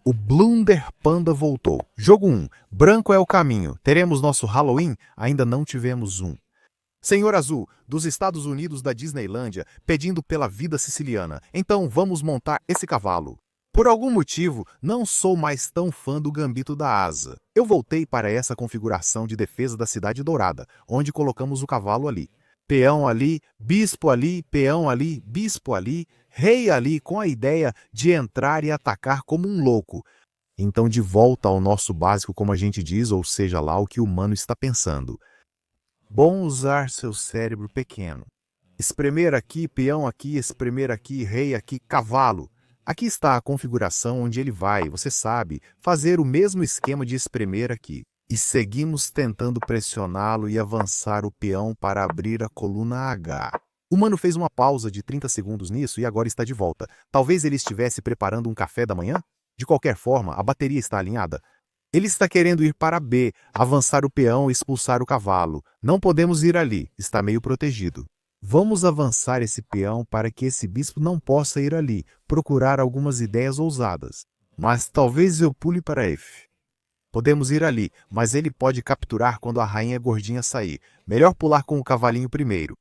O Blunder Panda voltou. Jogo 1. Branco é o caminho. Teremos nosso Halloween? Ainda não tivemos um. Senhor Azul, dos Estados Unidos da Disneylândia, pedindo pela vida siciliana. Então vamos montar esse cavalo. Por algum motivo, não sou mais tão fã do Gambito da Asa. Eu voltei para essa configuração de defesa da Cidade Dourada, onde colocamos o cavalo ali. Peão ali, bispo ali, peão ali, bispo ali, rei ali, com a ideia de entrar e atacar como um louco. Então de volta ao nosso básico, como a gente diz, ou seja lá o que o humano está pensando. Bom usar seu cérebro pequeno. Espremer aqui, peão aqui, espremer aqui, rei aqui, cavalo. Aqui está a configuração onde ele vai, você sabe, fazer o mesmo esquema de espremer aqui. E seguimos tentando pressioná-lo e avançar o peão para abrir a coluna H. O mano fez uma pausa de 30 segundos nisso e agora está de volta. Talvez ele estivesse preparando um café da manhã? De qualquer forma, a bateria está alinhada. Ele está querendo ir para B, avançar o peão e expulsar o cavalo. Não podemos ir ali, está meio protegido. Vamos avançar esse peão para que esse bispo não possa ir ali, procurar algumas ideias ousadas. Mas talvez eu pule para F. Podemos ir ali, mas ele pode capturar quando a rainha gordinha sair. Melhor pular com o cavalinho primeiro.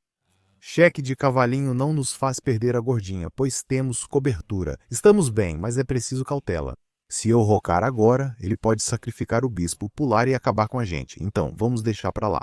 Cheque de cavalinho não nos faz perder a gordinha, pois temos cobertura. Estamos bem, mas é preciso cautela. Se eu rocar agora, ele pode sacrificar o bispo, pular e acabar com a gente. Então, vamos deixar para lá.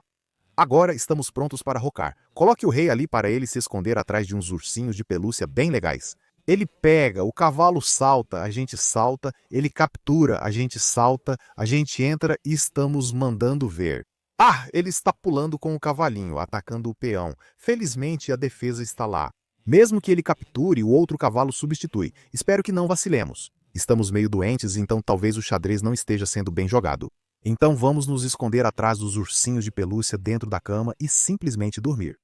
Agora estamos prontos para rocar. Coloque o rei ali para ele se esconder atrás de uns ursinhos de pelúcia bem legais. Ele pega, o cavalo salta, a gente salta, ele captura, a gente salta, a gente entra e estamos mandando ver. Ah, ele está pulando com o cavalinho, atacando o peão. Felizmente a defesa está lá. Mesmo que ele capture, o outro cavalo substitui. Espero que não vacilemos. Estamos meio doentes, então talvez o xadrez não esteja sendo bem jogado. Então vamos nos esconder atrás dos ursinhos de pelúcia dentro da cama e simplesmente dormir.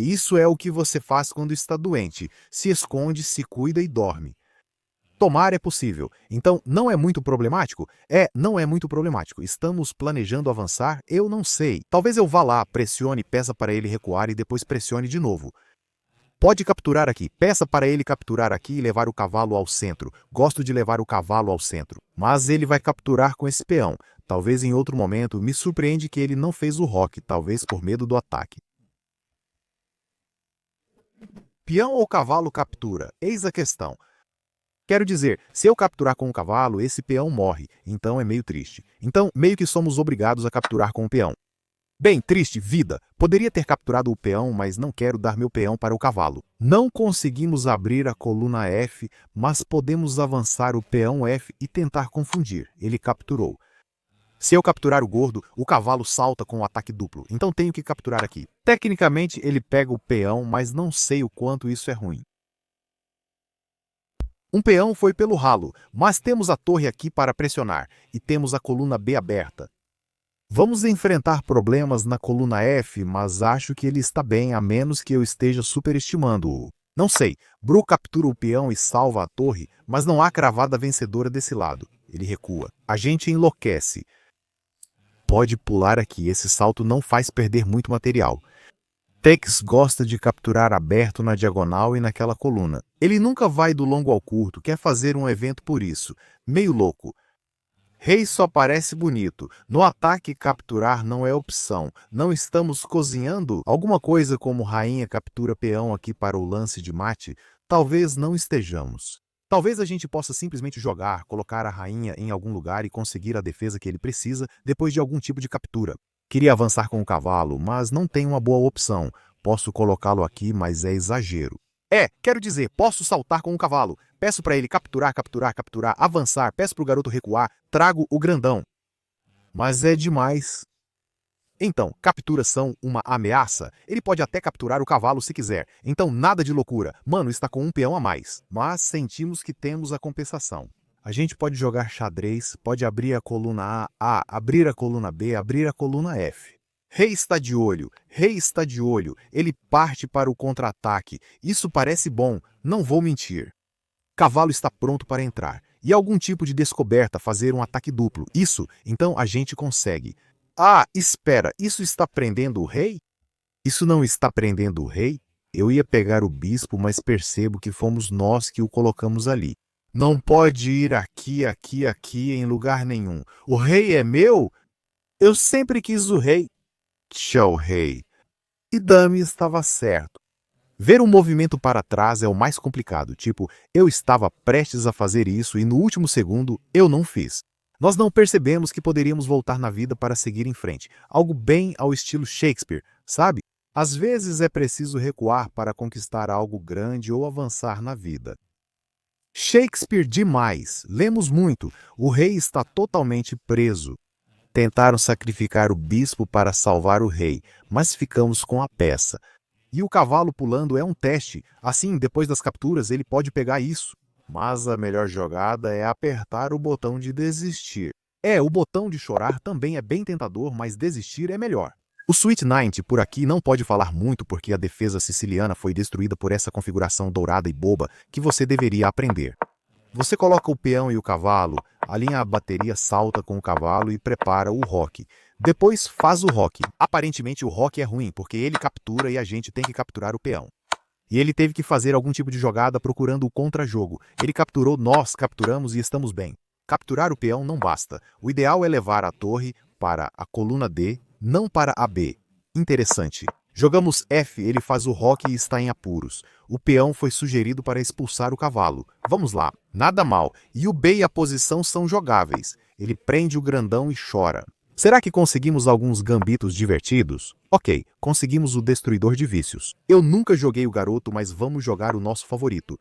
Isso é o que você faz quando está doente. Se esconde, se cuida e dorme. Tomar é possível. Então, não é muito problemático? Não é muito problemático. Estamos planejando avançar? Eu não sei. Talvez eu vá lá, pressione, peça para ele recuar e depois pressione de novo. Pode capturar aqui. Peça para ele capturar aqui e levar o cavalo ao centro. Gosto de levar o cavalo ao centro. Mas ele vai capturar com esse peão. Talvez em outro momento. Me surpreende que ele não fez o roque, talvez por medo do ataque. Peão ou cavalo captura? Eis a questão. Quero dizer, se eu capturar com o cavalo, esse peão morre, então é meio triste. Então, meio que somos obrigados a capturar com o peão. Bem, triste, vida. Poderia ter capturado o peão, mas não quero dar meu peão para o cavalo. Não conseguimos abrir a coluna F, mas podemos avançar o peão F e tentar confundir. Ele capturou. Se eu capturar o gordo, o cavalo salta com o ataque duplo, então tenho que capturar aqui. Tecnicamente, ele pega o peão, mas não sei o quanto isso é ruim. Um peão foi pelo ralo, mas temos a torre aqui para pressionar, e temos a coluna B aberta. Vamos enfrentar problemas na coluna F, mas acho que ele está bem, a menos que eu esteja superestimando-o. Não sei, Bru captura o peão e salva a torre, mas não há cravada vencedora desse lado. Ele recua. A gente enlouquece. Pode pular aqui, esse salto não faz perder muito material. Tex gosta de capturar aberto na diagonal e naquela coluna. Ele nunca vai do longo ao curto, quer fazer um evento por isso. Meio louco. Rei só parece bonito. No ataque, capturar não é opção. Não estamos cozinhando? Alguma coisa como rainha captura peão aqui para o lance de mate? Talvez não estejamos. Talvez a gente possa simplesmente jogar, colocar a rainha em algum lugar e conseguir a defesa que ele precisa depois de algum tipo de captura. Queria avançar com o cavalo, mas não tem uma boa opção. Posso colocá-lo aqui, mas é exagero. Quero dizer, posso saltar com o cavalo. Peço para ele capturar, capturar, capturar, avançar. Peço para o garoto recuar. Trago o grandão. Mas é demais. Então, capturas são uma ameaça? Ele pode até capturar o cavalo se quiser. Então, nada de loucura. Mano está com um peão a mais. Mas sentimos que temos a compensação. A gente pode jogar xadrez, pode abrir a coluna A, abrir a coluna B, abrir a coluna F. Rei está de olho, rei está de olho. Ele parte para o contra-ataque. Isso parece bom, não vou mentir. Cavalo está pronto para entrar. E algum tipo de descoberta, fazer um ataque duplo. Isso, então a gente consegue. Espera, isso está prendendo o rei? Isso não está prendendo o rei? Eu ia pegar o bispo, mas percebo que fomos nós que o colocamos ali. Não pode ir aqui, aqui, aqui, em lugar nenhum. O rei é meu? Eu sempre quis o rei. Tchau, rei. E Dami estava certo. Ver um movimento para trás é o mais complicado, tipo, eu estava prestes a fazer isso e no último segundo eu não fiz. Nós não percebemos que poderíamos voltar na vida para seguir em frente, algo bem ao estilo Shakespeare, sabe? Às vezes é preciso recuar para conquistar algo grande ou avançar na vida. Shakespeare demais, lemos muito, o rei está totalmente preso. Tentaram sacrificar o bispo para salvar o rei, mas ficamos com a peça. E o cavalo pulando é um teste, assim, depois das capturas ele pode pegar isso. Mas a melhor jogada é apertar o botão de desistir. O botão de chorar também é bem tentador, mas desistir é melhor. O Sweet Night por aqui não pode falar muito porque a defesa siciliana foi destruída por essa configuração dourada e boba que você deveria aprender. Você coloca o peão e o cavalo, alinha a bateria, salta com o cavalo e prepara o roque. Depois faz o roque. Aparentemente o roque é ruim, porque ele captura e a gente tem que capturar o peão. E ele teve que fazer algum tipo de jogada procurando o contra-jogo. Ele capturou, nós capturamos e estamos bem. Capturar o peão não basta. O ideal é levar a torre para a coluna D, não para a B. Interessante. Jogamos F, ele faz o roque e está em apuros. O peão foi sugerido para expulsar o cavalo. Vamos lá, nada mal. E o B e a posição são jogáveis. Ele prende o grandão e chora. Será que conseguimos alguns gambitos divertidos? Ok, conseguimos o destruidor de vícios. Eu nunca joguei o garoto, mas vamos jogar o nosso favorito.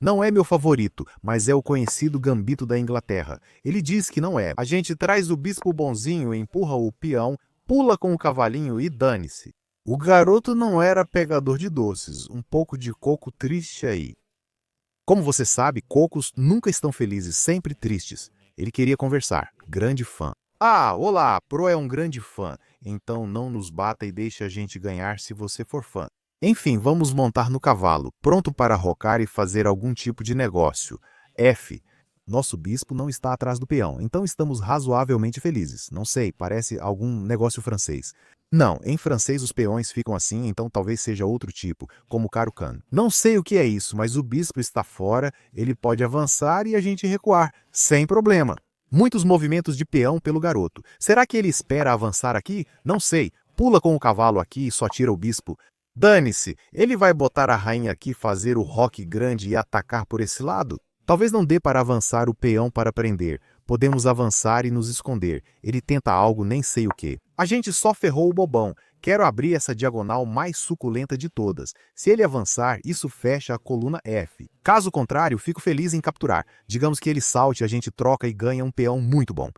Não é meu favorito, mas é o conhecido gambito da Inglaterra. Ele diz que não é. A gente traz o bispo bonzinho, empurra o peão, pula com o cavalinho e dane-se. O garoto não era pegador de doces, um pouco de coco triste aí. Como você sabe, cocos nunca estão felizes, sempre tristes. Ele queria conversar, grande fã. Ah, olá, Pro é um grande fã, então não nos bata e deixe a gente ganhar se você for fã. Enfim, vamos montar no cavalo, pronto para rocar e fazer algum tipo de negócio. F. Nosso bispo não está atrás do peão, então estamos razoavelmente felizes. Não sei, parece algum negócio francês. Não, em francês os peões ficam assim, então talvez seja outro tipo, como Carucan. Não sei o que é isso, mas o bispo está fora, ele pode avançar e a gente recuar, sem problema. Muitos movimentos de peão pelo garoto. Será que ele espera avançar aqui? Não sei. Pula com o cavalo aqui e só tira o bispo. Dane-se, ele vai botar a rainha aqui, fazer o roque grande e atacar por esse lado? Talvez não dê para avançar o peão para prender. Podemos avançar e nos esconder. Ele tenta algo, nem sei o que. A gente só ferrou o bobão. Quero abrir essa diagonal mais suculenta de todas. Se ele avançar, isso fecha a coluna F. Caso contrário, fico feliz em capturar. Digamos que ele salte, a gente troca e ganha um peão muito bom.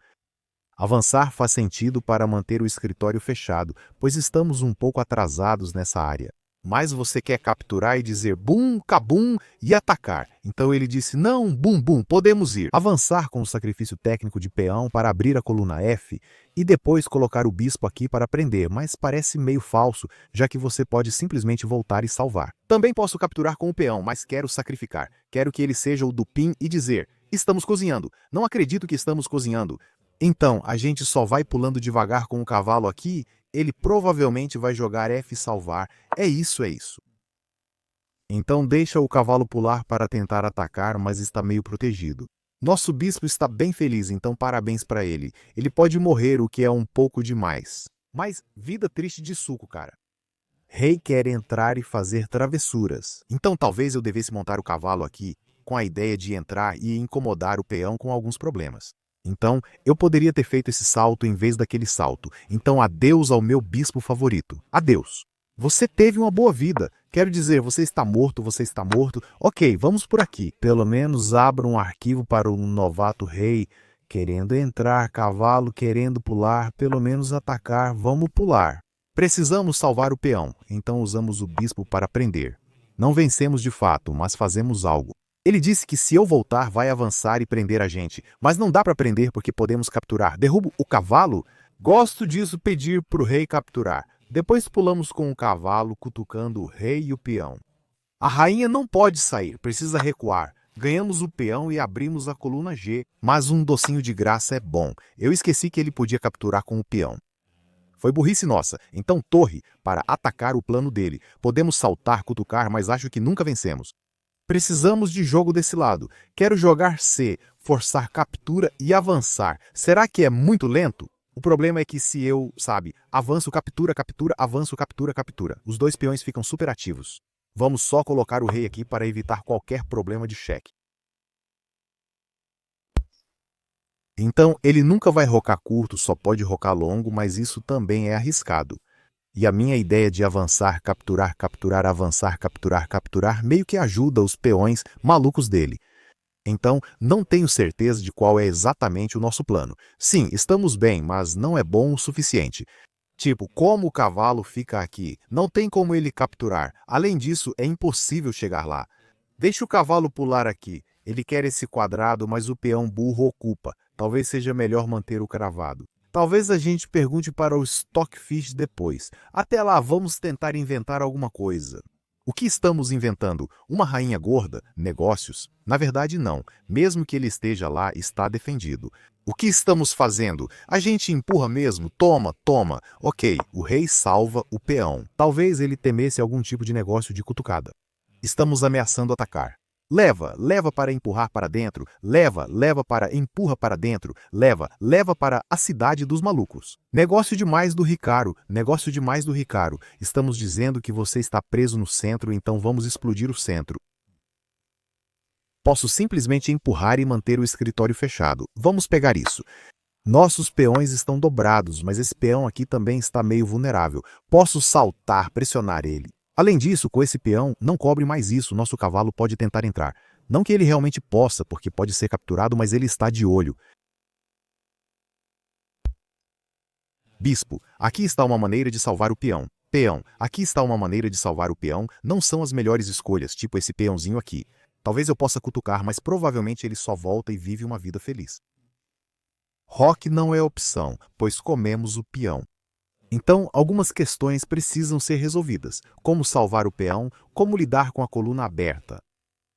Avançar faz sentido para manter o escritório fechado, pois estamos um pouco atrasados nessa área. Mas você quer capturar e dizer bum, cabum e atacar. Então ele disse, não, bum, bum, podemos ir. Avançar com o sacrifício técnico de peão para abrir a coluna F e depois colocar o bispo aqui para prender, mas parece meio falso, já que você pode simplesmente voltar e salvar. Também posso capturar com o peão, mas quero sacrificar. Quero que ele seja o dupin e dizer, estamos cozinhando. Não acredito que estamos cozinhando. Então, a gente só vai pulando devagar com o cavalo aqui, ele provavelmente vai jogar F salvar. É isso, é isso. Então deixa o cavalo pular para tentar atacar, mas está meio protegido. Nosso bispo está bem feliz, então parabéns para ele. Ele pode morrer, o que é um pouco demais. Mas vida triste de suco, cara. Rei quer entrar e fazer travessuras. Então talvez eu devesse montar o cavalo aqui, com a ideia de entrar e incomodar o peão com alguns problemas. Então, eu poderia ter feito esse salto em vez daquele salto. Então, adeus ao meu bispo favorito. Adeus. Você teve uma boa vida. Quero dizer, você está morto, você está morto. Ok, vamos por aqui. Pelo menos abra um arquivo para um novato rei. Querendo entrar, cavalo querendo pular, pelo menos atacar, vamos pular. Precisamos salvar o peão, então usamos o bispo para prender. Não vencemos de fato, mas fazemos algo. Ele disse que se eu voltar, vai avançar e prender a gente. Mas não dá para prender porque podemos capturar. Derrubo o cavalo? Gosto disso, pedir para o rei capturar. Depois pulamos com o cavalo, cutucando o rei e o peão. A rainha não pode sair, precisa recuar. Ganhamos o peão e abrimos a coluna G. Mas um docinho de graça é bom. Eu esqueci que ele podia capturar com o peão. Foi burrice nossa. Então torre, para atacar o plano dele. Podemos saltar, cutucar, mas acho que nunca vencemos. Precisamos de jogo desse lado. Quero jogar C, forçar captura e avançar. Será que é muito lento? O problema é que se eu, avanço, captura, captura, avanço, captura, captura. Os dois peões ficam super ativos. Vamos só colocar o rei aqui para evitar qualquer problema de cheque. Então, ele nunca vai rocar curto, só pode rocar longo, mas isso também é arriscado. E a minha ideia de avançar, capturar, capturar, avançar, capturar, capturar, meio que ajuda os peões malucos dele. Então, não tenho certeza de qual é exatamente o nosso plano. Sim, estamos bem, mas não é bom o suficiente. Tipo, como o cavalo fica aqui? Não tem como ele capturar. Além disso, é impossível chegar lá. Deixa o cavalo pular aqui. Ele quer esse quadrado, mas o peão burro ocupa. Talvez seja melhor manter o cravado. Talvez a gente pergunte para o Stockfish depois. Até lá, vamos tentar inventar alguma coisa. O que estamos inventando? Uma rainha gorda? Negócios? Na verdade, não. Mesmo que ele esteja lá, está defendido. O que estamos fazendo? A gente empurra mesmo? Toma, toma. Ok, o rei salva o peão. Talvez ele temesse algum tipo de negócio de cutucada. Estamos ameaçando atacar. Leva, leva para empurrar para dentro, leva, leva para empurra para dentro, leva, leva para a cidade dos malucos. Negócio demais do Ricardo, negócio demais do Ricardo. Estamos dizendo que você está preso no centro, então vamos explodir o centro. Posso simplesmente empurrar e manter o escritório fechado. Vamos pegar isso. Nossos peões estão dobrados, mas esse peão aqui também está meio vulnerável. Posso saltar, pressionar ele. Além disso, com esse peão, não cobre mais isso, nosso cavalo pode tentar entrar. Não que ele realmente possa, porque pode ser capturado, mas ele está de olho. Bispo, aqui está uma maneira de salvar o peão. Peão, aqui está uma maneira de salvar o peão. Não são as melhores escolhas, tipo esse peãozinho aqui. Talvez eu possa cutucar, mas provavelmente ele só volta e vive uma vida feliz. Roque não é opção, pois comemos o peão. Então, algumas questões precisam ser resolvidas. Como salvar o peão, como lidar com a coluna aberta.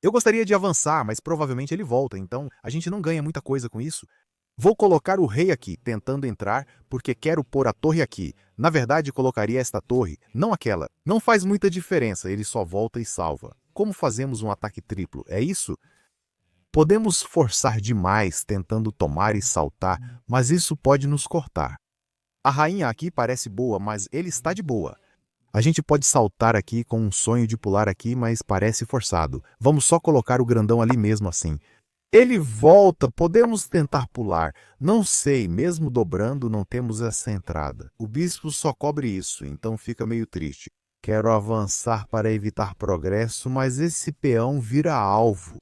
Eu gostaria de avançar, mas provavelmente ele volta, então a gente não ganha muita coisa com isso. Vou colocar o rei aqui, tentando entrar, porque quero pôr a torre aqui. Na verdade, colocaria esta torre, não aquela. Não faz muita diferença, ele só volta e salva. Como fazemos um ataque triplo? É isso? Podemos forçar demais tentando tomar e saltar, mas isso pode nos cortar. A rainha aqui parece boa, mas ele está de boa. A gente pode saltar aqui com um sonho de pular aqui, mas parece forçado. Vamos só colocar o grandão ali mesmo assim. Ele volta, podemos tentar pular. Não sei, mesmo dobrando não temos essa entrada. O bispo só cobre isso, então fica meio triste. Quero avançar para evitar progresso, mas esse peão vira alvo.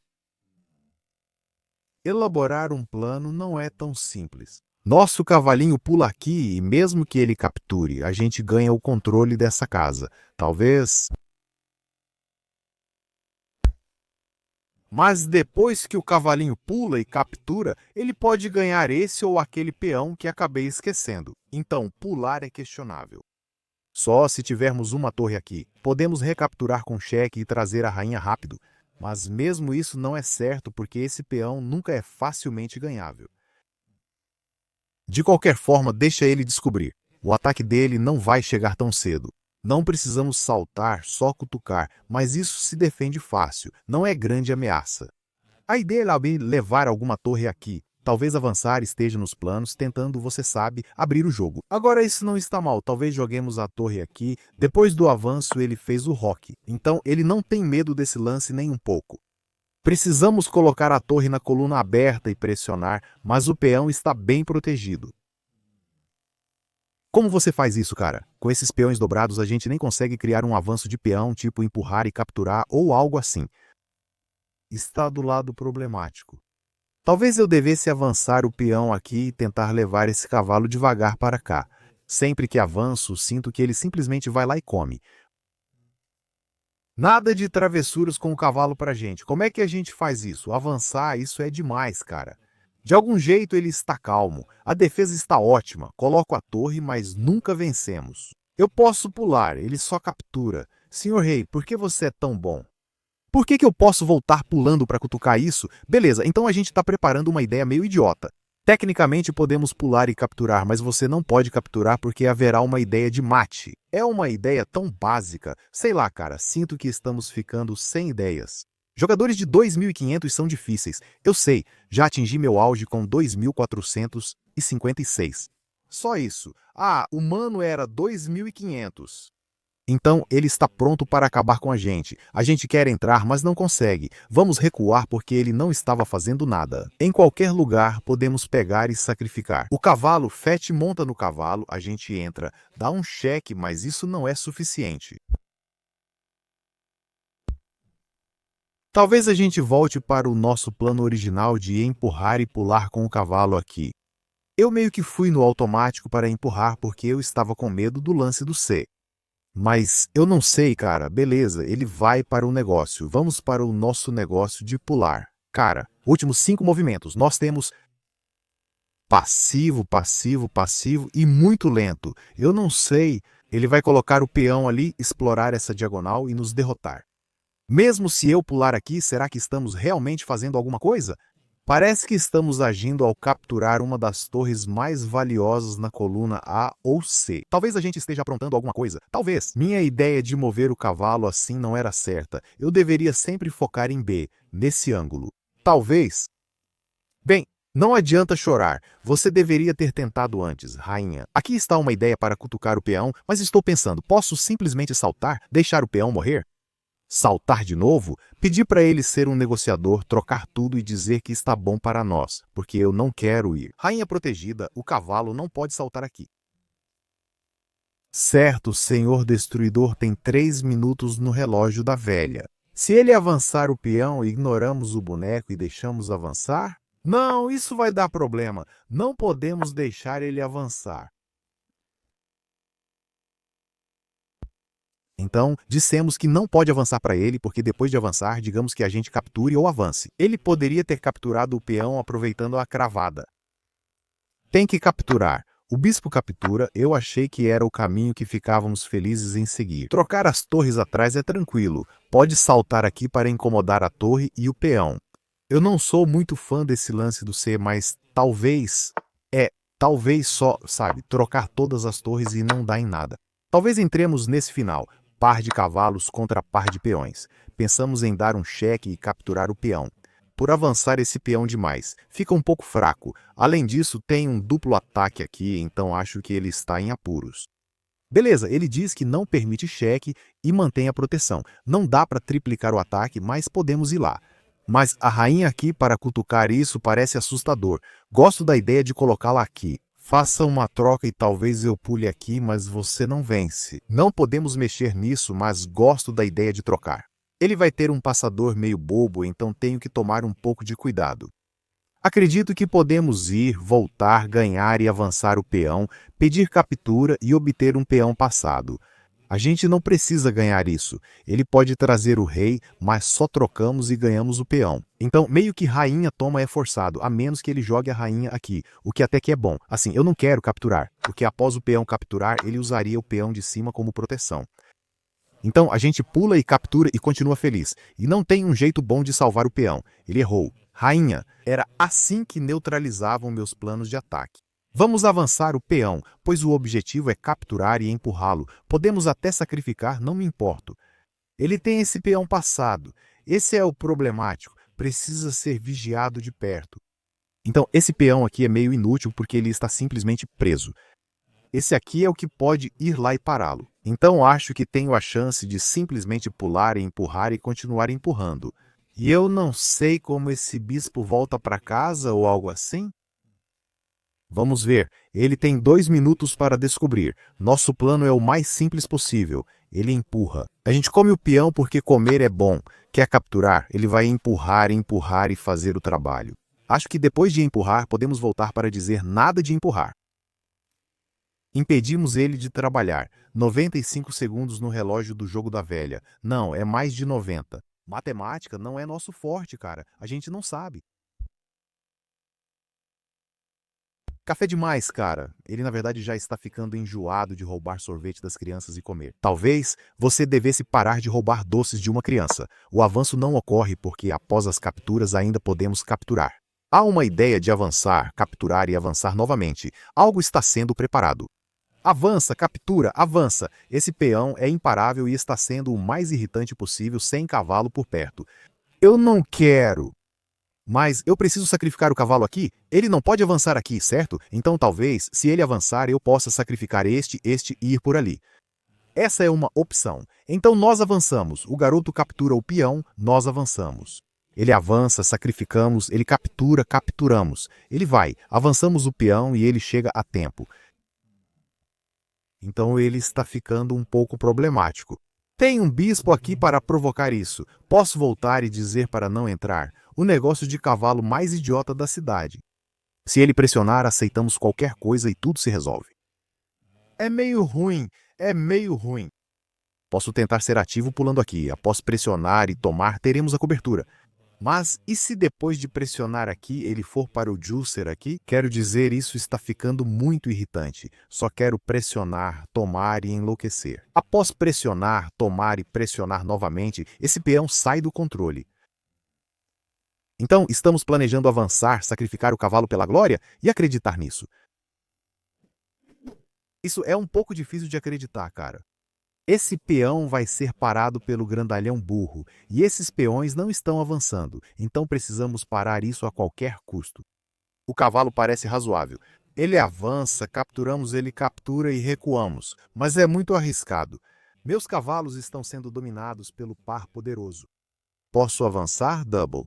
Elaborar um plano não é tão simples. Nosso cavalinho pula aqui e mesmo que ele capture, a gente ganha o controle dessa casa. Talvez... Mas depois que o cavalinho pula e captura, ele pode ganhar esse ou aquele peão que acabei esquecendo. Então, pular é questionável. Só se tivermos uma torre aqui. Podemos recapturar com cheque e trazer a rainha rápido. Mas mesmo isso não é certo porque esse peão nunca é facilmente ganhável. De qualquer forma, deixa ele descobrir. O ataque dele não vai chegar tão cedo. Não precisamos saltar, só cutucar, mas isso se defende fácil, não é grande ameaça. A ideia é levar alguma torre aqui. Talvez avançar esteja nos planos, tentando, você sabe, abrir o jogo. Agora isso não está mal, talvez joguemos a torre aqui. Depois do avanço ele fez o roque, então ele não tem medo desse lance nem um pouco. Precisamos colocar a torre na coluna aberta e pressionar, mas o peão está bem protegido. Como você faz isso, cara? Com esses peões dobrados a gente nem consegue criar um avanço de peão, tipo empurrar e capturar ou algo assim. Está do lado problemático. Talvez eu devesse avançar o peão aqui e tentar levar esse cavalo devagar para cá. Sempre que avanço, sinto que ele simplesmente vai lá e come. Nada de travessuras com o cavalo pra gente. Como é que a gente faz isso? Avançar, isso é demais, cara. De algum jeito ele está calmo. A defesa está ótima. Coloco a torre, mas nunca vencemos. Eu posso pular, ele só captura. Senhor rei, por que você é tão bom? Por que eu posso voltar pulando para cutucar isso? Beleza, então a gente está preparando uma ideia meio idiota. Tecnicamente podemos pular e capturar, mas você não pode capturar porque haverá uma ideia de mate. É uma ideia tão básica. Sei lá, cara, sinto que estamos ficando sem ideias. Jogadores de 2.500 são difíceis. Eu sei, já atingi meu auge com 2.456. Só isso. Ah, o mano era 2.500. Então ele está pronto para acabar com a gente. A gente quer entrar, mas não consegue. Vamos recuar porque ele não estava fazendo nada. Em qualquer lugar podemos pegar e sacrificar. O cavalo, Fett monta no cavalo, a gente entra, dá um cheque, mas isso não é suficiente. Talvez a gente volte para o nosso plano original de empurrar e pular com o cavalo aqui. Eu meio que fui no automático para empurrar porque eu estava com medo do lance do C. Mas eu não sei, cara. Beleza, ele vai para o negócio. Vamos para o nosso negócio de pular. Cara, últimos 5 movimentos. Nós temos passivo, passivo, passivo e muito lento. Eu não sei. Ele vai colocar o peão ali, explorar essa diagonal e nos derrotar. Mesmo se eu pular aqui, será que estamos realmente fazendo alguma coisa? Parece que estamos agindo ao capturar uma das torres mais valiosas na coluna A ou C. Talvez a gente esteja aprontando alguma coisa. Talvez. Minha ideia de mover o cavalo assim não era certa. Eu deveria sempre focar em B, nesse ângulo. Talvez. Bem, não adianta chorar. Você deveria ter tentado antes, rainha. Aqui está uma ideia para cutucar o peão, mas estou pensando, posso simplesmente saltar, deixar o peão morrer? Saltar de novo? Pedir para ele ser um negociador, trocar tudo e dizer que está bom para nós, porque eu não quero ir. Rainha protegida, o cavalo não pode saltar aqui. Certo, senhor destruidor tem 3 minutos no relógio da velha. Se ele avançar o peão, ignoramos o boneco e deixamos avançar? Não, isso vai dar problema. Não podemos deixar ele avançar. Então, dissemos que não pode avançar para ele, porque depois de avançar, digamos que a gente capture ou avance. Ele poderia ter capturado o peão aproveitando a cravada. Tem que capturar. O bispo captura, eu achei que era o caminho que ficávamos felizes em seguir. Trocar as torres atrás é tranquilo. Pode saltar aqui para incomodar a torre e o peão. Eu não sou muito fã desse lance do C, mas talvez só, sabe, trocar todas as torres e não dar em nada. Talvez entremos nesse final. Par de cavalos contra par de peões. Pensamos em dar um cheque e capturar o peão. Por avançar esse peão demais, fica um pouco fraco. Além disso, tem um duplo ataque aqui, então acho que ele está em apuros. Beleza, ele diz que não permite cheque e mantém a proteção. Não dá para triplicar o ataque, mas podemos ir lá. Mas a rainha aqui para cutucar isso parece assustador. Gosto da ideia de colocá-la aqui. Faça uma troca e talvez eu pule aqui, mas você não vence. Não podemos mexer nisso, mas gosto da ideia de trocar. Ele vai ter um passador meio bobo, então tenho que tomar um pouco de cuidado. Acredito que podemos ir, voltar, ganhar e avançar o peão, pedir captura e obter um peão passado. A gente não precisa ganhar isso. Ele pode trazer o rei, mas só trocamos e ganhamos o peão. Então, meio que rainha toma é forçado, a menos que ele jogue a rainha aqui, o que até que é bom. Assim, eu não quero capturar, porque após o peão capturar, ele usaria o peão de cima como proteção. Então, a gente pula e captura e continua feliz. E não tem um jeito bom de salvar o peão. Ele errou. Rainha, era assim que neutralizavam meus planos de ataque. Vamos avançar o peão, pois o objetivo é capturar e empurrá-lo. Podemos até sacrificar, não me importo. Ele tem esse peão passado. Esse é o problemático. Precisa ser vigiado de perto. Então, esse peão aqui é meio inútil porque ele está simplesmente preso. Esse aqui é o que pode ir lá e pará-lo. Então, acho que tenho a chance de simplesmente pular e empurrar e continuar empurrando. E eu não sei como esse bispo volta para casa ou algo assim. Vamos ver. Ele tem 2 minutos para descobrir. Nosso plano é o mais simples possível. Ele empurra. A gente come o peão porque comer é bom. Quer capturar? Ele vai empurrar, empurrar e fazer o trabalho. Acho que depois de empurrar, podemos voltar para dizer nada de empurrar. Impedimos ele de trabalhar. 95 segundos no relógio do jogo da velha. Não, é mais de 90. Matemática não é nosso forte, cara. A gente não sabe. Café demais, cara. Ele na verdade já está ficando enjoado de roubar sorvete das crianças e comer. Talvez você devesse parar de roubar doces de uma criança. O avanço não ocorre porque após as capturas ainda podemos capturar. Há uma ideia de avançar, capturar e avançar novamente. Algo está sendo preparado. Avança, captura, avança. Esse peão é imparável e está sendo o mais irritante possível sem cavalo por perto. Eu não quero. Mas eu preciso sacrificar o cavalo aqui? Ele não pode avançar aqui, certo? Então talvez, se ele avançar, eu possa sacrificar este e ir por ali. Essa é uma opção. Então nós avançamos. O garoto captura o peão, nós avançamos. Ele avança, sacrificamos, ele captura, capturamos. Ele vai, avançamos o peão e ele chega a tempo. Então ele está ficando um pouco problemático. Tem um bispo aqui para provocar isso. Posso voltar e dizer para não entrar. O negócio de cavalo mais idiota da cidade. Se ele pressionar, aceitamos qualquer coisa e tudo se resolve. É meio ruim, é meio ruim. Posso tentar ser ativo pulando aqui. Após pressionar e tomar, teremos a cobertura. Mas e se depois de pressionar aqui, ele for para o juicer aqui? Quero dizer, isso está ficando muito irritante. Só quero pressionar, tomar e enlouquecer. Após pressionar, tomar e pressionar novamente, esse peão sai do controle. Então, estamos planejando avançar, sacrificar o cavalo pela glória e acreditar nisso. Isso é um pouco difícil de acreditar, cara. Esse peão vai ser parado pelo grandalhão burro, e esses peões não estão avançando, então precisamos parar isso a qualquer custo. O cavalo parece razoável. Ele avança, capturamos, ele captura e recuamos, mas é muito arriscado. Meus cavalos estão sendo dominados pelo par poderoso. Posso avançar, Double?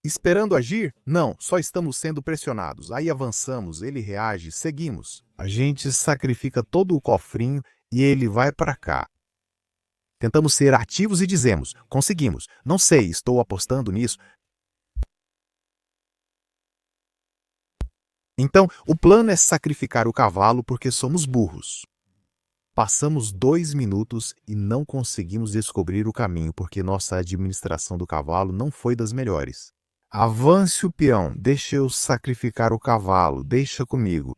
Esperando agir? Não, só estamos sendo pressionados. Aí avançamos, ele reage, seguimos. A gente sacrifica todo o cofrinho e ele vai para cá. Tentamos ser ativos e dizemos, conseguimos. Não sei, estou apostando nisso. Então, o plano é sacrificar o cavalo porque somos burros. Passamos 2 minutos e não conseguimos descobrir o caminho porque nossa administração do cavalo não foi das melhores. Avance o peão, deixa eu sacrificar o cavalo, deixa comigo.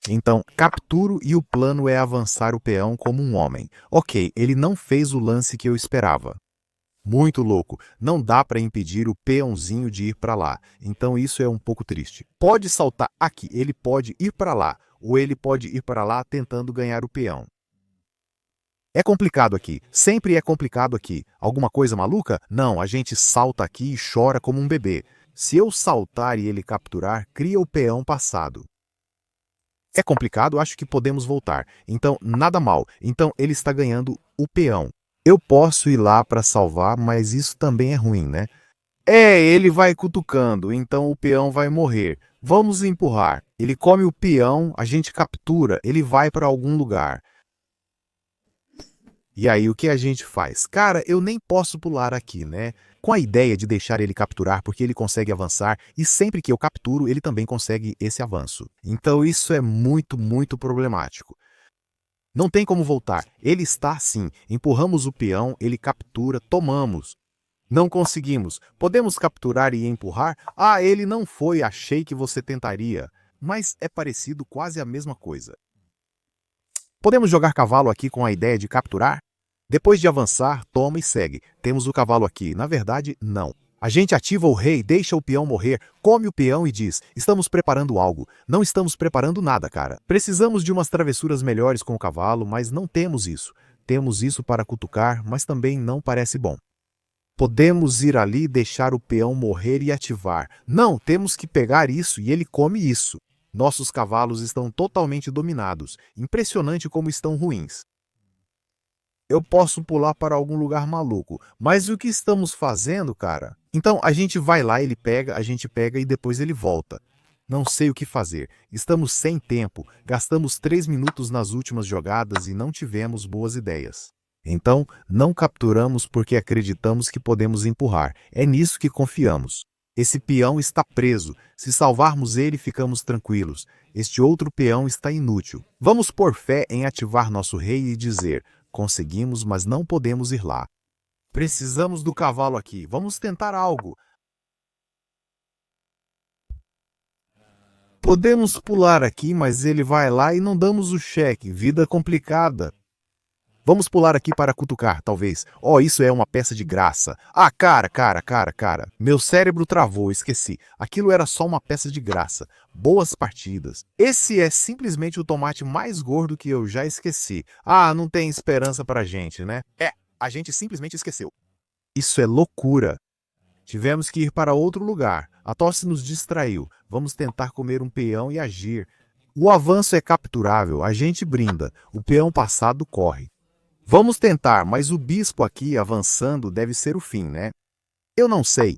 Então, capturo e o plano é avançar o peão como um homem. Ok, ele não fez o lance que eu esperava. Muito louco, não dá para impedir o peãozinho de ir para lá, então isso é um pouco triste. Pode saltar aqui, ele pode ir para lá, ou ele pode ir para lá tentando ganhar o peão. É complicado aqui, sempre é complicado aqui. Alguma coisa maluca? Não, a gente salta aqui e chora como um bebê. Se eu saltar e ele capturar, cria o peão passado. É complicado, acho que podemos voltar. Então, nada mal. Então, ele está ganhando o peão. Eu posso ir lá para salvar, mas isso também é ruim, né? Ele vai cutucando, então o peão vai morrer. Vamos empurrar. Ele come o peão, a gente captura, ele vai para algum lugar. E aí, o que a gente faz? Cara, eu nem posso pular aqui, né? Com a ideia de deixar ele capturar, porque ele consegue avançar, e sempre que eu capturo, ele também consegue esse avanço. Então isso é muito, muito problemático. Não tem como voltar. Ele está assim. Empurramos o peão, ele captura, tomamos. Não conseguimos. Podemos capturar e empurrar? Ah, ele não foi, achei que você tentaria. Mas é parecido, quase a mesma coisa. Podemos jogar cavalo aqui com a ideia de capturar? Depois de avançar, toma e segue. Temos o cavalo aqui. Na verdade, não. A gente ativa o rei, deixa o peão morrer, come o peão e diz, estamos preparando algo. Não estamos preparando nada, cara. Precisamos de umas travessuras melhores com o cavalo, mas não temos isso. Temos isso para cutucar, mas também não parece bom. Podemos ir ali, deixar o peão morrer e ativar. Não, temos que pegar isso e ele come isso. Nossos cavalos estão totalmente dominados. Impressionante como estão ruins. Eu posso pular para algum lugar maluco, mas o que estamos fazendo, cara? Então a gente vai lá, ele pega, a gente pega e depois ele volta. Não sei o que fazer. Estamos sem tempo. Gastamos 3 minutos nas últimas jogadas e não tivemos boas ideias. Então, não capturamos porque acreditamos que podemos empurrar. É nisso que confiamos. Esse peão está preso. Se salvarmos ele, ficamos tranquilos. Este outro peão está inútil. Vamos pôr fé em ativar nosso rei e dizer, conseguimos, mas não podemos ir lá. Precisamos do cavalo aqui. Vamos tentar algo. Podemos pular aqui, mas ele vai lá e não damos o cheque. Vida complicada. Vamos pular aqui para cutucar, talvez. Oh, isso é uma peça de graça. Ah, cara. Meu cérebro travou, esqueci. Aquilo era só uma peça de graça. Boas partidas. Esse é simplesmente o tomate mais gordo que eu já esqueci. Ah, não tem esperança pra gente, né? A gente simplesmente esqueceu. Isso é loucura. Tivemos que ir para outro lugar. A tosse nos distraiu. Vamos tentar comer um peão e agir. O avanço é capturável. A gente brinda. O peão passado corre. Vamos tentar, mas o bispo aqui avançando deve ser o fim, né? Eu não sei.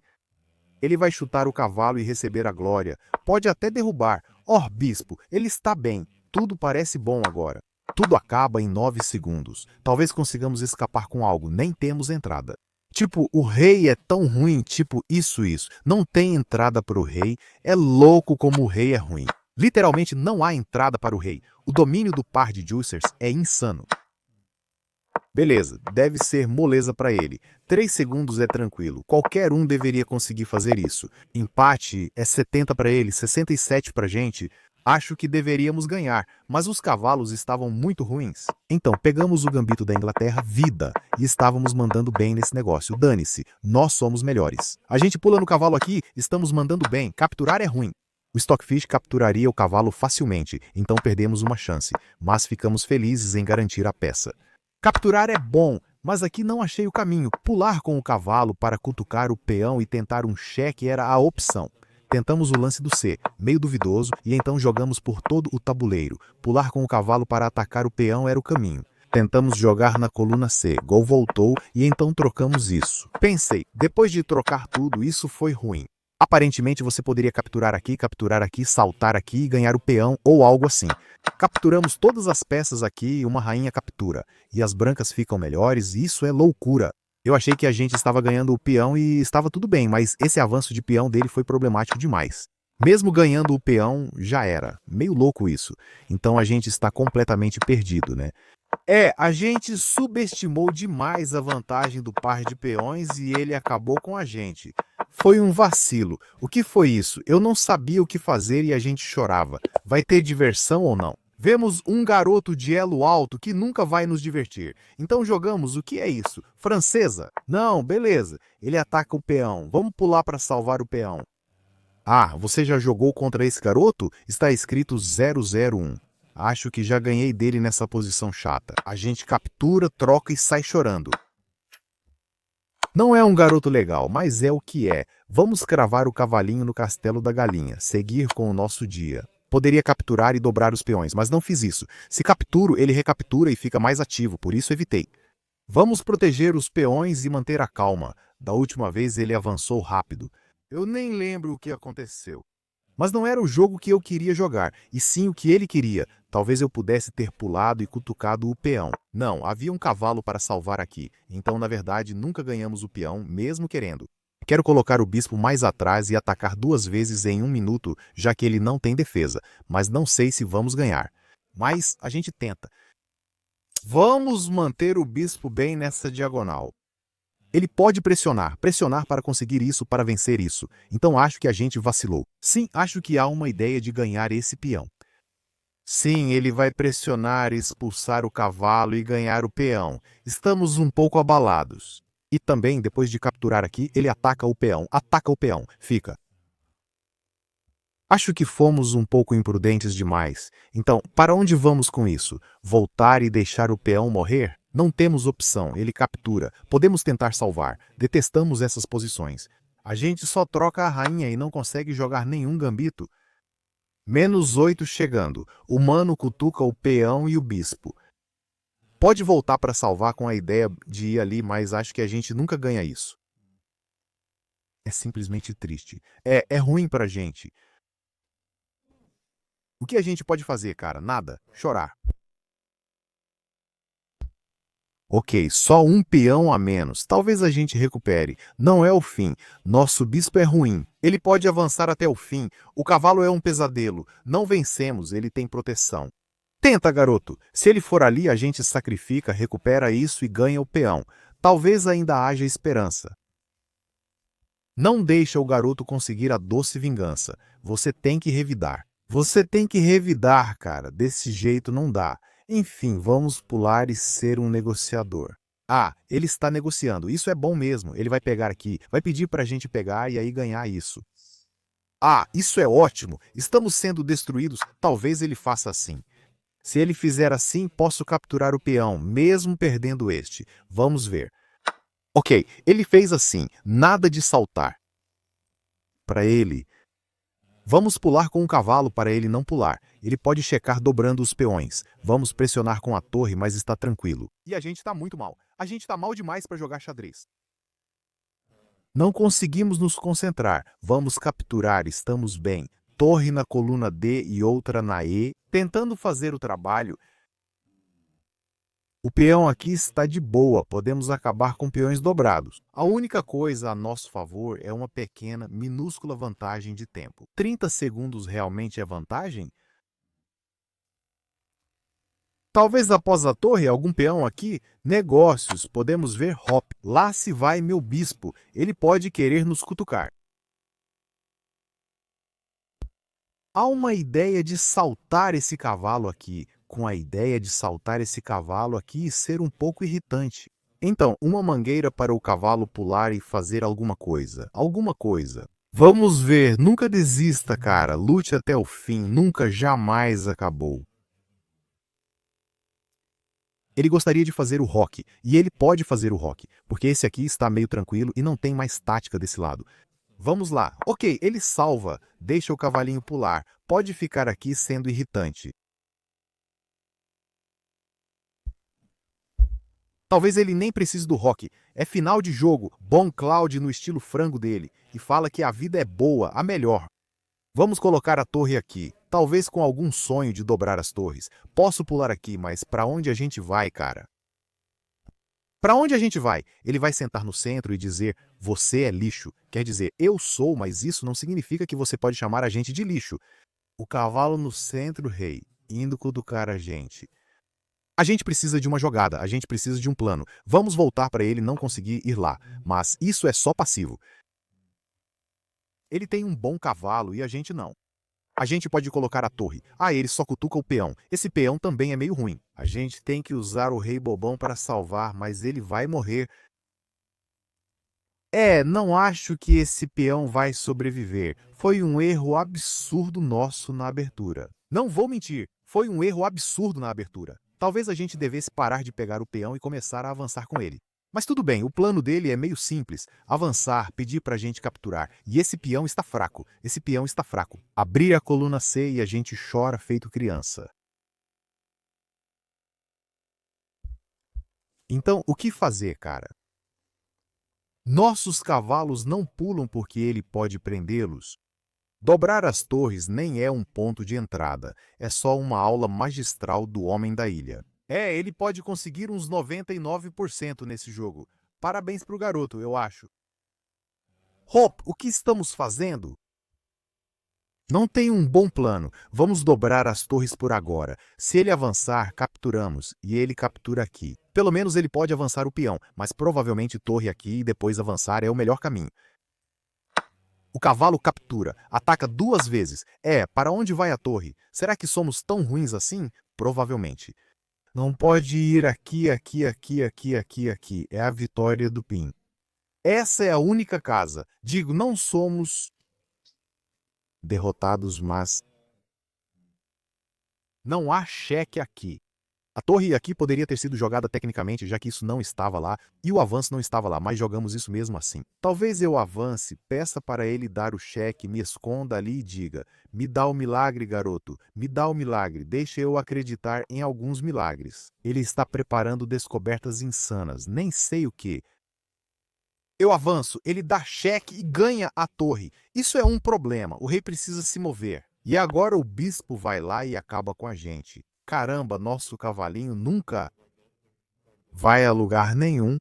Ele vai chutar o cavalo e receber a glória. Pode até derrubar. Oh, bispo, ele está bem. Tudo parece bom agora. Tudo acaba em 9 segundos. Talvez consigamos escapar com algo. Nem temos entrada. Tipo, o rei é tão ruim, tipo isso. Não tem entrada para o rei. É louco como o rei é ruim. Literalmente não há entrada para o rei. O domínio do par de juicers é insano. Beleza, deve ser moleza para ele. 3 segundos é tranquilo. Qualquer um deveria conseguir fazer isso. Empate é 70 para ele, 67 para a gente. Acho que deveríamos ganhar, mas os cavalos estavam muito ruins. Então, pegamos o gambito da Inglaterra, vida, e estávamos mandando bem nesse negócio. Dane-se, nós somos melhores. A gente pula no cavalo aqui, estamos mandando bem. Capturar é ruim. O Stockfish capturaria o cavalo facilmente, então perdemos uma chance, mas ficamos felizes em garantir a peça. Capturar é bom, mas aqui não achei o caminho. Pular com o cavalo para cutucar o peão e tentar um cheque era a opção. Tentamos o lance do C, meio duvidoso, e então jogamos por todo o tabuleiro. Pular com o cavalo para atacar o peão era o caminho. Tentamos jogar na coluna C, gol voltou e então trocamos isso. Pensei, depois de trocar tudo, isso foi ruim. Aparentemente você poderia capturar aqui, saltar aqui e ganhar o peão ou algo assim. Capturamos todas as peças aqui e uma rainha captura. E as brancas ficam melhores, isso é loucura. Eu achei que a gente estava ganhando o peão e estava tudo bem, mas esse avanço de peão dele foi problemático demais. Mesmo ganhando o peão, já era. Meio louco isso. Então a gente está completamente perdido, né? A gente subestimou demais a vantagem do par de peões e ele acabou com a gente. Foi um vacilo. O que foi isso? Eu não sabia o que fazer e a gente chorava. Vai ter diversão ou não? Vemos um garoto de elo alto que nunca vai nos divertir. Então jogamos, o que é isso? Francesa? Não, beleza. Ele ataca o peão. Vamos pular para salvar o peão. Ah, você já jogou contra esse garoto? Está escrito 001. Acho que já ganhei dele nessa posição chata. A gente captura, troca e sai chorando. Não é um garoto legal, mas é o que é. Vamos cravar o cavalinho no castelo da galinha. Seguir com o nosso dia. Poderia capturar e dobrar os peões, mas não fiz isso. Se capturo, ele recaptura e fica mais ativo, por isso evitei. Vamos proteger os peões e manter a calma. Da última vez ele avançou rápido. Eu nem lembro o que aconteceu. Mas não era o jogo que eu queria jogar, e sim o que ele queria. Talvez eu pudesse ter pulado e cutucado o peão. Não, havia um cavalo para salvar aqui. Então, na verdade, nunca ganhamos o peão, mesmo querendo. Quero colocar o bispo mais atrás e atacar 2 vezes em 1 minuto, já que ele não tem defesa. Mas não sei se vamos ganhar. Mas a gente tenta. Vamos manter o bispo bem nessa diagonal. Ele pode pressionar para conseguir isso, para vencer isso. Então acho que a gente vacilou. Sim, acho que há uma ideia de ganhar esse peão. Sim, ele vai pressionar, expulsar o cavalo e ganhar o peão. Estamos um pouco abalados. E também, depois de capturar aqui, ele ataca o peão. Fica. Acho que fomos um pouco imprudentes demais. Então, para onde vamos com isso? Voltar e deixar o peão morrer? Não temos opção, ele captura. Podemos tentar salvar. Detestamos essas posições. A gente só troca a rainha e não consegue jogar nenhum gambito. -8 chegando. O mano cutuca o peão e o bispo. Pode voltar para salvar com a ideia de ir ali, mas acho que a gente nunca ganha isso. É simplesmente triste. É ruim pra gente. O que a gente pode fazer, cara? Nada. Chorar. Ok, só um peão a menos. Talvez a gente recupere. Não é o fim. Nosso bispo é ruim. Ele pode avançar até o fim. O cavalo é um pesadelo. Não vencemos, ele tem proteção. Tenta, garoto. Se ele for ali, a gente sacrifica, recupera isso e ganha o peão. Talvez ainda haja esperança. Não deixa o garoto conseguir a doce vingança. Você tem que revidar. Você tem que revidar, cara. Desse jeito não dá. Enfim, vamos pular e ser um negociador. Ah, ele está negociando. Isso é bom mesmo. Ele vai pegar aqui. Vai pedir para a gente pegar e aí ganhar isso. Ah, isso é ótimo. Estamos sendo destruídos. Talvez ele faça assim. Se ele fizer assim, posso capturar o peão, mesmo perdendo este. Vamos ver. Ok, ele fez assim, nada de saltar. Para ele. Vamos pular com o cavalo para ele não pular. Ele pode checar dobrando os peões. Vamos pressionar com a torre, mas está tranquilo. E a gente tá muito mal. A gente tá mal demais para jogar xadrez. Não conseguimos nos concentrar. Vamos capturar, estamos bem. Torre na coluna D e outra na E, tentando fazer o trabalho. O peão aqui está de boa, podemos acabar com peões dobrados. A única coisa a nosso favor é uma pequena, minúscula vantagem de tempo. 30 segundos realmente é vantagem? Talvez após a torre, algum peão aqui? Negócios, podemos ver Hop. Lá se vai meu bispo, ele pode querer nos cutucar. Há uma ideia de saltar esse cavalo aqui, com a ideia de saltar esse cavalo aqui e ser um pouco irritante. Então, uma mangueira para o cavalo pular e fazer alguma coisa. Alguma coisa. Vamos ver, nunca desista, cara. Lute até o fim, nunca jamais acabou. Ele gostaria de fazer o rock, e ele pode fazer o rock, porque esse aqui está meio tranquilo e não tem mais tática desse lado. Vamos lá. Ok, ele salva. Deixa o cavalinho pular. Pode ficar aqui sendo irritante. Talvez ele nem precise do rock. É final de jogo. Bom Cloud no estilo frango dele. E fala que a vida é boa, a melhor. Vamos colocar a torre aqui. Talvez com algum sonho de dobrar as torres. Posso pular aqui, mas para onde a gente vai, cara? Para onde a gente vai? Ele vai sentar no centro e dizer, você é lixo. Quer dizer, eu sou, mas isso não significa que você pode chamar a gente de lixo. O cavalo no centro, rei, indo cutucar a gente. A gente precisa de uma jogada, a gente precisa de um plano. Vamos voltar para ele não conseguir ir lá. Mas isso é só passivo. Ele tem um bom cavalo e a gente não. A gente pode colocar a torre. Ah, ele só cutuca o peão. Esse peão também é meio ruim. A gente tem que usar o rei bobão para salvar, mas ele vai morrer. Não acho que esse peão vai sobreviver. Foi um erro absurdo nosso na abertura. Não vou mentir, foi um erro absurdo na abertura. Talvez a gente devesse parar de pegar o peão e começar a avançar com ele. Mas tudo bem, o plano dele é meio simples. Avançar, pedir pra gente capturar. E esse peão está fraco. Esse peão está fraco. Abrir a coluna C e a gente chora feito criança. Então, o que fazer, cara? Nossos cavalos não pulam porque ele pode prendê-los. Dobrar as torres nem é um ponto de entrada, é só uma aula magistral do homem da ilha. Ele pode conseguir uns 99% nesse jogo. Parabéns pro garoto, eu acho. Hop, o que estamos fazendo? Não tem um bom plano. Vamos dobrar as torres por agora. Se ele avançar, capturamos. E ele captura aqui. Pelo menos ele pode avançar o peão, mas provavelmente torre aqui e depois avançar é o melhor caminho. O cavalo captura, ataca 2 vezes. Para onde vai a torre? Será que somos tão ruins assim? Provavelmente. Não pode ir aqui, aqui, aqui, aqui, aqui, aqui. É a vitória do Pin. Essa é a única casa. Digo, não somos derrotados, mas não há cheque aqui. A torre aqui poderia ter sido jogada tecnicamente, já que isso não estava lá, e o avanço não estava lá, mas jogamos isso mesmo assim. Talvez eu avance, peça para ele dar o cheque, me esconda ali e diga, me dá o milagre, garoto, me dá o milagre, deixa eu acreditar em alguns milagres. Ele está preparando descobertas insanas, nem sei o que. Eu avanço, ele dá cheque e ganha a torre. Isso é um problema, o rei precisa se mover. E agora o bispo vai lá e acaba com a gente. Caramba, nosso cavalinho nunca vai a lugar nenhum.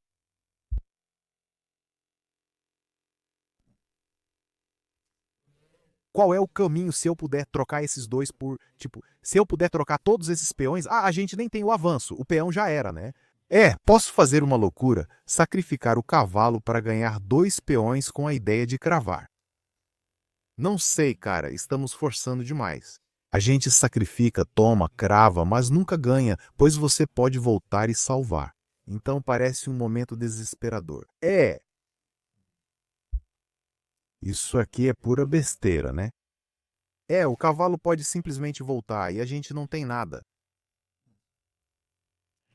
Qual é o caminho se eu puder trocar esses dois por... Tipo, se eu puder trocar todos esses peões... Ah, a gente nem tem o avanço, o peão já era, né? Posso fazer uma loucura, sacrificar o cavalo para ganhar 2 peões com a ideia de cravar. Não sei, cara, estamos forçando demais. A gente sacrifica, toma, crava, mas nunca ganha, pois você pode voltar e salvar. Então parece um momento desesperador. Isso aqui é pura besteira, né? O cavalo pode simplesmente voltar e a gente não tem nada.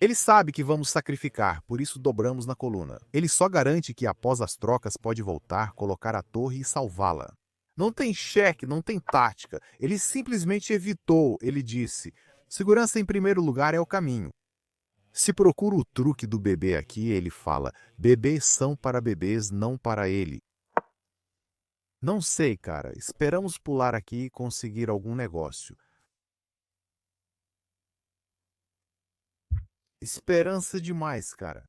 Ele sabe que vamos sacrificar, por isso dobramos na coluna. Ele só garante que após as trocas pode voltar, colocar a torre e salvá-la. Não tem cheque, não tem tática. Ele simplesmente evitou, ele disse. Segurança em primeiro lugar é o caminho. Se procura o truque do bebê aqui, ele fala: bebês são para bebês, não para ele. Não sei, cara. Esperamos pular aqui e conseguir algum negócio. Esperança demais, cara.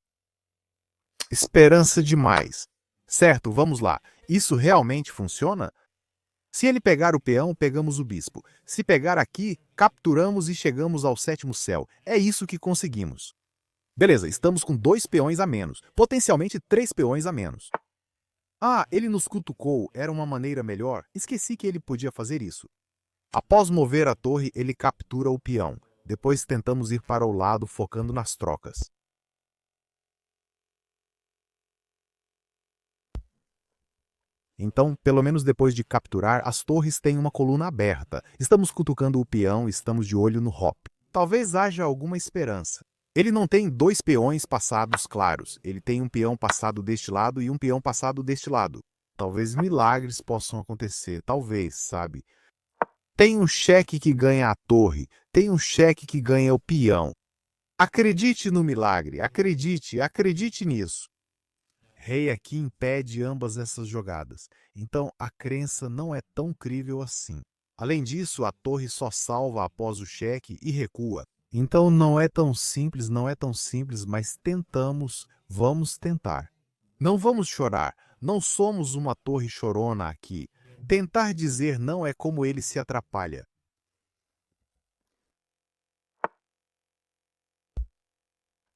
Esperança demais. Certo, vamos lá. Isso realmente funciona? Se ele pegar o peão, pegamos o bispo. Se pegar aqui, capturamos e chegamos ao sétimo céu. É isso que conseguimos. Beleza, estamos com 2 peões a menos. Potencialmente 3 peões a menos. Ah, ele nos cutucou. Era uma maneira melhor? Esqueci que ele podia fazer isso. Após mover a torre, ele captura o peão. Depois tentamos ir para o lado, focando nas trocas. Então, pelo menos depois de capturar, as torres têm uma coluna aberta. Estamos cutucando o peão, estamos de olho no Hop. Talvez haja alguma esperança. Ele não tem 2 peões passados claros. Ele tem um peão passado deste lado e um peão passado deste lado. Talvez milagres possam acontecer. Talvez, sabe? Tem um cheque que ganha a torre. Tem um cheque que ganha o peão. Acredite no milagre. Acredite nisso. Rei aqui impede ambas essas jogadas, então a crença não é tão crível assim. Além disso, a torre só salva após o cheque e recua. Então não é tão simples, mas tentamos, vamos tentar. Não vamos chorar, não somos uma torre chorona aqui. Tentar dizer não é como ele se atrapalha.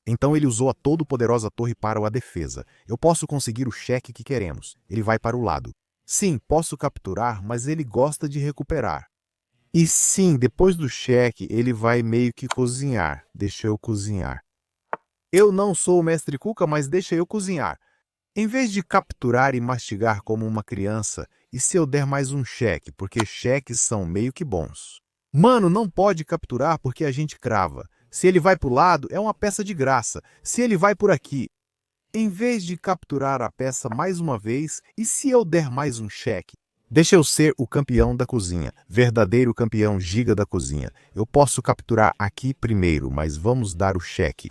Então ele usou a todo-poderosa torre para a defesa. Eu posso conseguir o cheque que queremos. Ele vai para o lado. Sim, posso capturar, mas ele gosta de recuperar. E sim, depois do cheque, ele vai meio que cozinhar. Deixa eu cozinhar. Eu não sou o mestre Cuca, mas deixa eu cozinhar. Em vez de capturar e mastigar como uma criança, e se eu der mais um cheque, porque cheques são meio que bons? Mano, não pode capturar porque a gente crava. Se ele vai para o lado, é uma peça de graça. Se ele vai por aqui, em vez de capturar a peça mais uma vez, e se eu der mais um cheque? Deixa eu ser o campeão da cozinha, verdadeiro campeão giga da cozinha. Eu posso capturar aqui primeiro, mas vamos dar o cheque.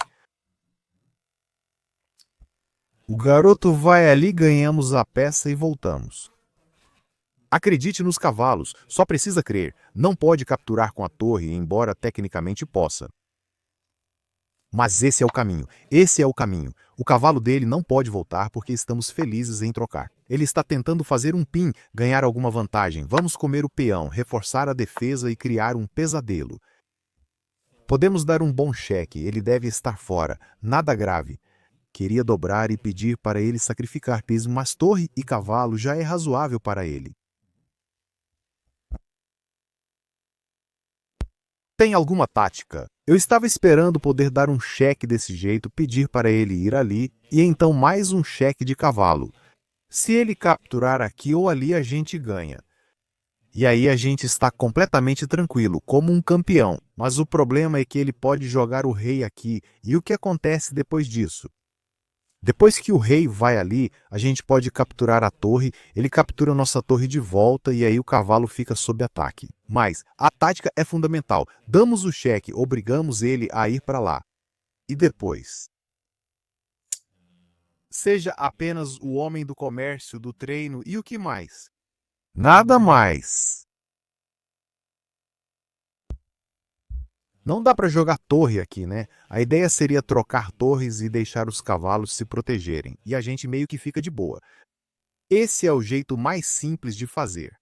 O garoto vai ali, ganhamos a peça e voltamos. Acredite nos cavalos, só precisa crer. Não pode capturar com a torre, embora tecnicamente possa. Mas esse é o caminho, esse é o caminho. O cavalo dele não pode voltar porque estamos felizes em trocar. Ele está tentando fazer um pin, ganhar alguma vantagem. Vamos comer o peão, reforçar a defesa e criar um pesadelo. Podemos dar um bom cheque, ele deve estar fora. Nada grave. Queria dobrar e pedir para ele sacrificar peso, mas torre e cavalo já é razoável para ele. Tem alguma tática? Eu estava esperando poder dar um cheque desse jeito, pedir para ele ir ali, e então mais um cheque de cavalo. Se ele capturar aqui ou ali, a gente ganha. E aí a gente está completamente tranquilo, como um campeão. Mas o problema é que ele pode jogar o rei aqui, e o que acontece depois disso? Depois que o rei vai ali, a gente pode capturar a torre, ele captura nossa torre de volta e aí o cavalo fica sob ataque. Mas a tática é fundamental. Damos o cheque, obrigamos ele a ir para lá. E depois? Seja apenas o homem do comércio, do treino e o que mais? Nada mais. Não dá para jogar torre aqui, né? A ideia seria trocar torres e deixar os cavalos se protegerem, e a gente meio que fica de boa. Esse é o jeito mais simples de fazer.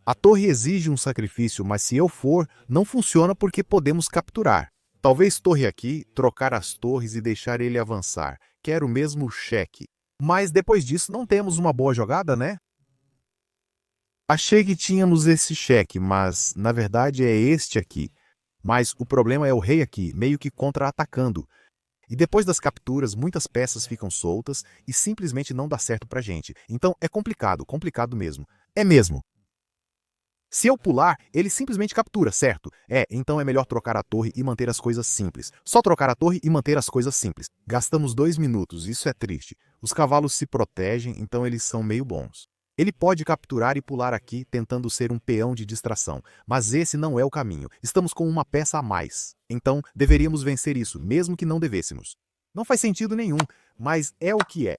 A torre exige um sacrifício, mas se eu for, não funciona porque podemos capturar. Talvez torre aqui, trocar as torres e deixar ele avançar. Quero mesmo o cheque. Mas depois disso não temos uma boa jogada, né? Achei que tínhamos esse cheque, mas na verdade é este aqui. Mas o problema é o rei aqui, meio que contra-atacando. E depois das capturas, muitas peças ficam soltas e simplesmente não dá certo pra gente. Então é complicado, complicado mesmo. É mesmo. Se eu pular, ele simplesmente captura, certo? Então é melhor trocar a torre e manter as coisas simples. Só trocar a torre e manter as coisas simples. Gastamos 2 minutos, isso é triste. Os cavalos se protegem, então eles são meio bons. Ele pode capturar e pular aqui, tentando ser um peão de distração. Mas esse não é o caminho. Estamos com uma peça a mais. Então, deveríamos vencer isso, mesmo que não devêssemos. Não faz sentido nenhum, mas é o que é.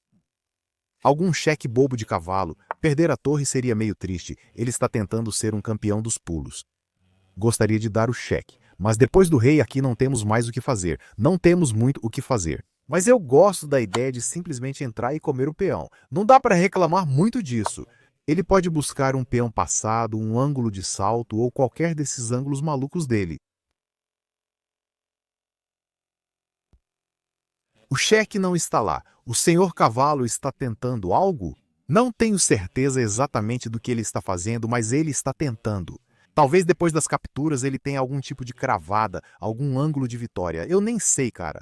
Algum cheque bobo de cavalo. Perder a torre seria meio triste. Ele está tentando ser um campeão dos pulos. Gostaria de dar o cheque, mas depois do rei aqui não temos mais o que fazer. Não temos muito o que fazer. Mas eu gosto da ideia de simplesmente entrar e comer o peão. Não dá para reclamar muito disso. Ele pode buscar um peão passado, um ângulo de salto ou qualquer desses ângulos malucos dele. O cheque não está lá. O senhor cavalo está tentando algo? Não tenho certeza exatamente do que ele está fazendo, mas ele está tentando. Talvez depois das capturas ele tenha algum tipo de cravada, algum ângulo de vitória. Eu nem sei, cara.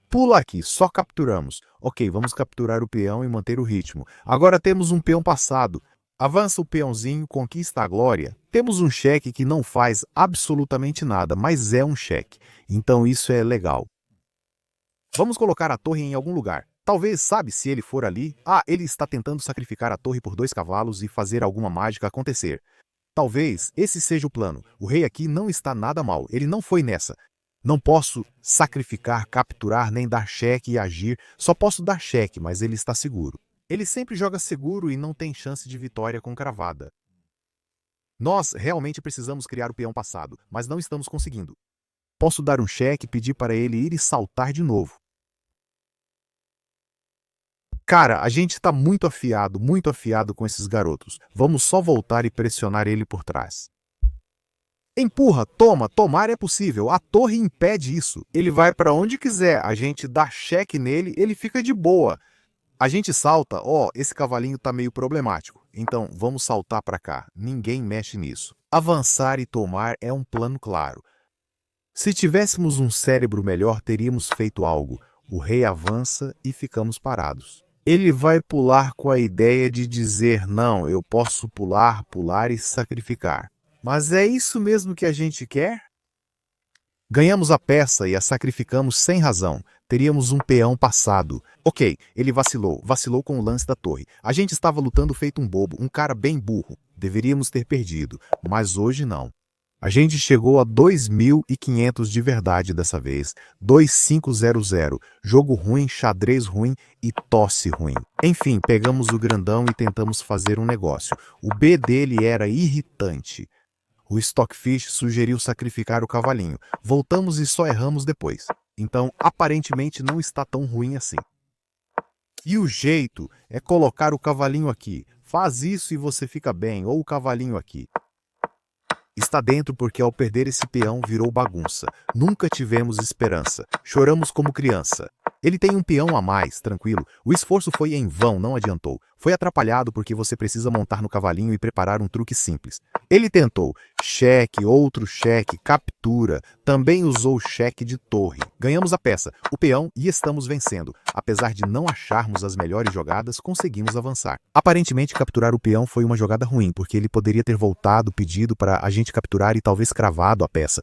Pula aqui, só capturamos. Ok, vamos capturar o peão e manter o ritmo. Agora temos um peão passado. Avança o peãozinho, conquista a glória. Temos um cheque que não faz absolutamente nada, mas é um cheque. Então isso é legal. Vamos colocar a torre em algum lugar. Talvez, sabe, se ele for ali... ele está tentando sacrificar a torre por 2 cavalos e fazer alguma mágica acontecer. Talvez esse seja o plano. O rei aqui não está nada mal. Ele não foi nessa. Não posso sacrificar, capturar, nem dar cheque e agir. Só posso dar cheque, mas ele está seguro. Ele sempre joga seguro e não tem chance de vitória com cravada. Nós realmente precisamos criar o peão passado, mas não estamos conseguindo. Posso dar um cheque e pedir para ele ir e saltar de novo. Cara, a gente tá muito afiado com esses garotos. Vamos só voltar e pressionar ele por trás. Empurra, toma, tomar é possível. A torre impede isso. Ele vai para onde quiser. A gente dá cheque nele, ele fica de boa. A gente salta, esse cavalinho tá meio problemático. Então, vamos saltar para cá. Ninguém mexe nisso. Avançar e tomar é um plano claro. Se tivéssemos um cérebro melhor, teríamos feito algo. O rei avança e ficamos parados. Ele vai pular com a ideia de dizer, não, eu posso pular, pular e sacrificar. Mas é isso mesmo que a gente quer? Ganhamos a peça e a sacrificamos sem razão. Teríamos um peão passado. Ok, ele vacilou com o lance da torre. A gente estava lutando feito um bobo, um cara bem burro. Deveríamos ter perdido, mas hoje não. A gente chegou a 2.500 de verdade dessa vez. 2500. Jogo ruim, xadrez ruim e tosse ruim. Enfim, pegamos o grandão e tentamos fazer um negócio. O B dele era irritante. O Stockfish sugeriu sacrificar o cavalinho. Voltamos e só erramos depois. Então, aparentemente não está tão ruim assim. E o jeito é colocar o cavalinho aqui. Faz isso e você fica bem, ou o cavalinho aqui. Está dentro porque ao perder esse peão virou bagunça. Nunca tivemos esperança. Choramos como criança. Ele tem um peão a mais, tranquilo. O esforço foi em vão, não adiantou. Foi atrapalhado porque você precisa montar no cavalinho e preparar um truque simples. Ele tentou cheque, outro cheque, captura. Também usou cheque de torre. Ganhamos a peça, o peão e estamos vencendo. Apesar de não acharmos as melhores jogadas, conseguimos avançar. Aparentemente, capturar o peão foi uma jogada ruim, porque ele poderia ter voltado, pedido para a gente capturar e talvez cravado a peça.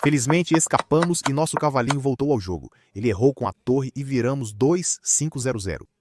Felizmente escapamos e nosso cavalinho voltou ao jogo. Ele errou com a torre e viramos 2500.